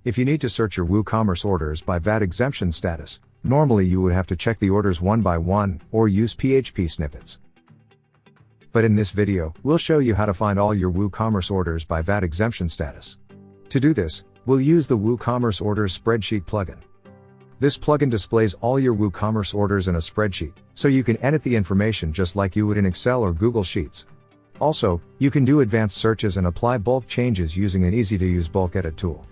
If you need to search your WooCommerce orders by VAT exemption status, normally you would have to check the orders one by one, or use PHP snippets. But in this video, we'll show you how to find all your WooCommerce orders by VAT exemption status. To do this, we'll use the WooCommerce Orders Spreadsheet plugin. This plugin displays all your WooCommerce orders in a spreadsheet, so you can edit the information just like you would in Excel or Google Sheets. Also, you can do advanced searches and apply bulk changes using an easy-to-use bulk edit tool.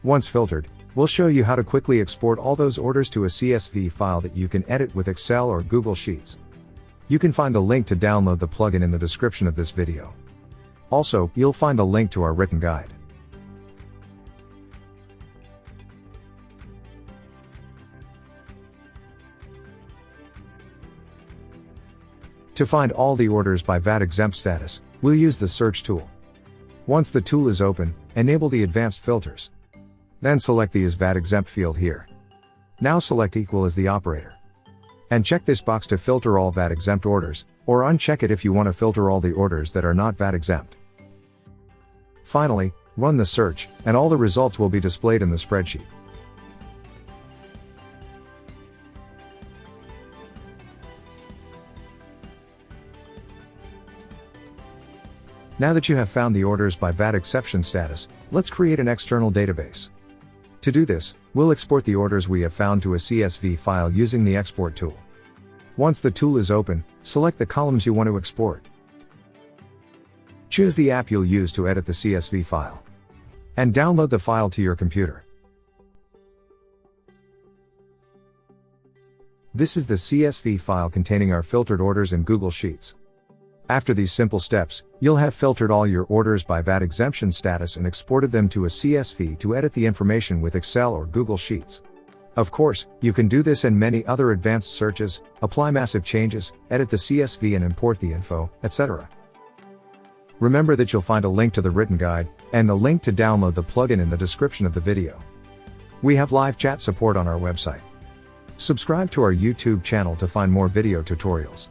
Once filtered, we'll show you how to quickly export all those orders to a CSV file that you can edit with Excel or Google Sheets. You can find the link to download the plugin in the description of this video. Also, you'll find the link to our written guide. To find all the orders by VAT exempt status, we'll use the search tool. Once the tool is open, enable the advanced filters. Then select the Is VAT exempt field here. Now select Equal as the operator. And check this box to filter all VAT exempt orders, or uncheck it if you want to filter all the orders that are not VAT exempt. Finally, run the search, and all the results will be displayed in the spreadsheet. Now that you have found the orders by VAT exception status, let's create an external database. To do this, we'll export the orders we have found to a CSV file using the export tool. Once the tool is open, select the columns you want to export. Choose the app you'll use to edit the CSV file. And download the file to your computer. This is the CSV file containing our filtered orders in Google Sheets. After these simple steps, you'll have filtered all your orders by VAT exemption status and exported them to a CSV to edit the information with Excel or Google Sheets. Of course, you can do this and many other advanced searches, apply massive changes, edit the CSV and import the info, etc. Remember that you'll find a link to the written guide, and the link to download the plugin in the description of the video. We have live chat support on our website. Subscribe to our YouTube channel to find more video tutorials.